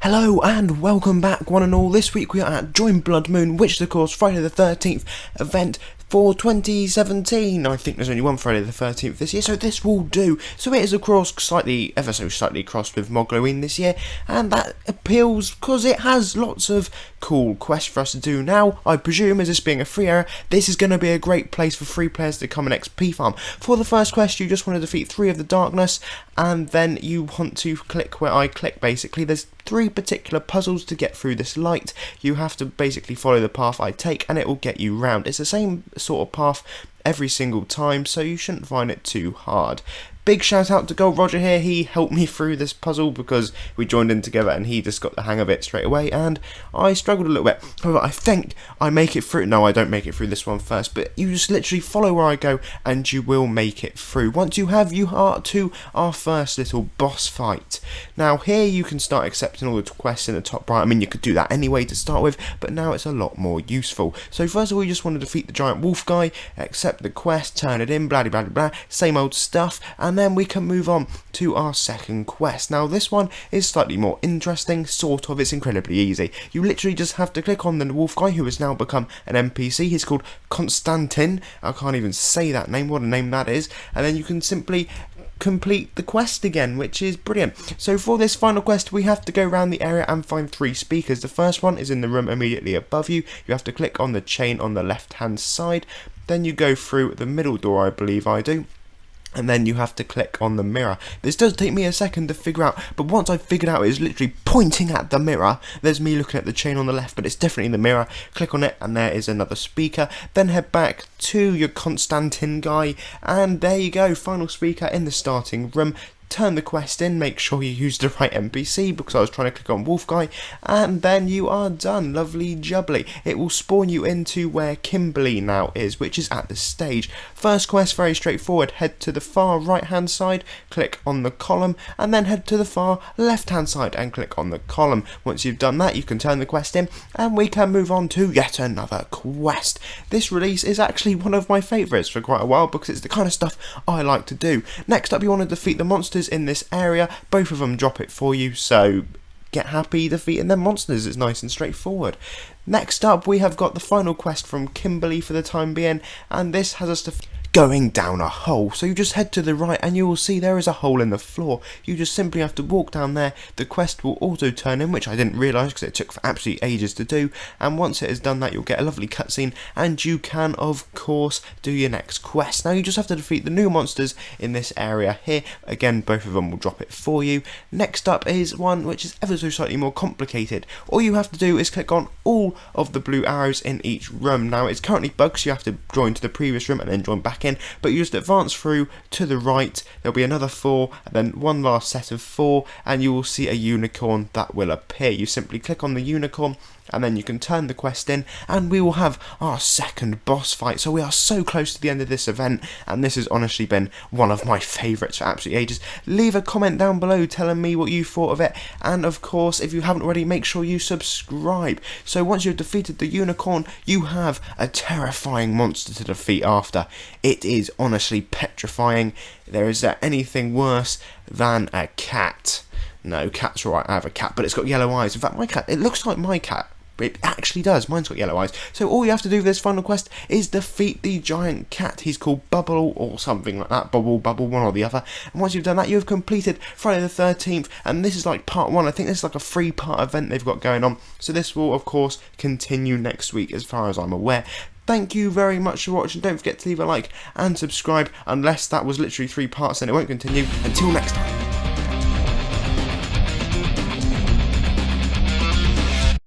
Hello and welcome back one and all. This week we are at Join Bloodmoon, which is of course Friday the 13th event for 2017. I think there's only one Friday the 13th this year, so this will do. So it is of course ever so slightly crossed with Mogloween this year, and that appeals because it has lots of cool quests for us to do. Now, I presume, as this being a free area, this is going to be a great place for free players to come and XP farm. For the first quest, you just want to defeat 3 of the darkness, and then you want to click where I click basically. There's 3 particular puzzles to get through this light. You have to basically follow the path I take and it will get you round. It's the same sort of path every single time, so you shouldn't find it too hard. Big shout out to Gold Roger here. He helped me through this puzzle because we joined in together and he just got the hang of it straight away, and I struggled a little bit. However, I think I make it through. No, I don't make it through this one first, but you just literally follow where I go and you will make it through. Once you have, you are to our first little boss fight. Now here you can start accepting all the quests in the top right. I mean, you could do that anyway to start with, but now it's a lot more useful. So first of all, you just want to defeat the giant wolf guy, accept the quest, turn it in, blah blah blah blah, same old stuff, and then we can move on to our second quest. Now this one is slightly more interesting, sort of. It's incredibly easy. You literally just have to click on the wolf guy who has now become an NPC. He's called Konstantin. I can't even say that name, what a name that is. And then you can simply complete the quest again, which is brilliant. So for this final quest, we have to go around the area and find 3 speakers. The first one is in the room immediately above you. You have to click on the chain on the left hand side. Then you go through the middle door, I believe I do. And then you have to click on the mirror. This does take me a second to figure out, but once I've figured out it's literally pointing at the mirror, there's me looking at the chain on the left, but it's definitely the mirror. Click on it and there is another speaker. Then head back to your Konstantin guy and there you go, final speaker in the starting room. Turn the quest in, make sure you use the right NPC because I was trying to click on Wolf Guy, and then you are done. Lovely jubbly. It will spawn you into where Kimberly now is, which is at the stage. First quest, very straightforward. Head to the far right hand side, click on the column, and then head to the far left hand side and click on the column. Once you've done that, you can turn the quest in and we can move on to yet another quest. This release is actually one of my favourites for quite a while because it's the kind of stuff I like to do. Next up, you want to defeat the monsters in this area. Both of them drop it for you, so get happy defeating them monsters. It's nice and straightforward. Next up, we have got the final quest from Kimberly for the time being, and this has us to going down a hole. So you just head to the right and you will see there is a hole in the floor. You just simply have to walk down there. The quest will auto turn in, which I didn't realise because it took for absolutely ages to do, and once it has done that, you'll get a lovely cutscene and you can of course do your next quest. Now you just have to defeat the new monsters in this area here. Again, both of them will drop it for you. Next up is one which is ever so slightly more complicated. All you have to do is click on all of the blue arrows in each room. Now it's currently bugged, so you have to join to the previous room and then join back in, but you just advance through to the right. There'll be another 4 and then one last set of 4, and you will see a unicorn that will appear. You simply click on the unicorn and then you can turn the quest in and we will have our second boss fight. So we are so close to the end of this event, and this has honestly been one of my favourites for absolutely ages. Leave a comment down below telling me what you thought of it, and of course if you haven't already, make sure you subscribe. So once you've defeated the unicorn, you have a terrifying monster to defeat after. It is honestly petrifying. There is anything worse than a cat. No, cats are alright, I have a cat, but it's got yellow eyes. In fact, my cat, it looks like my cat. It actually does, mine's got yellow eyes. So all you have to do for this final quest is defeat the giant cat. He's called Bubble or something like that, Bubble, one or the other. And once you've done that, you have completed Friday the 13th, and this is like part 1. I think this is like a 3-part event they've got going on. So this will of course continue next week as far as I'm aware. Thank you very much for watching. Don't forget to leave a like and subscribe. Unless that was literally 3 parts, then it won't continue. Until next time.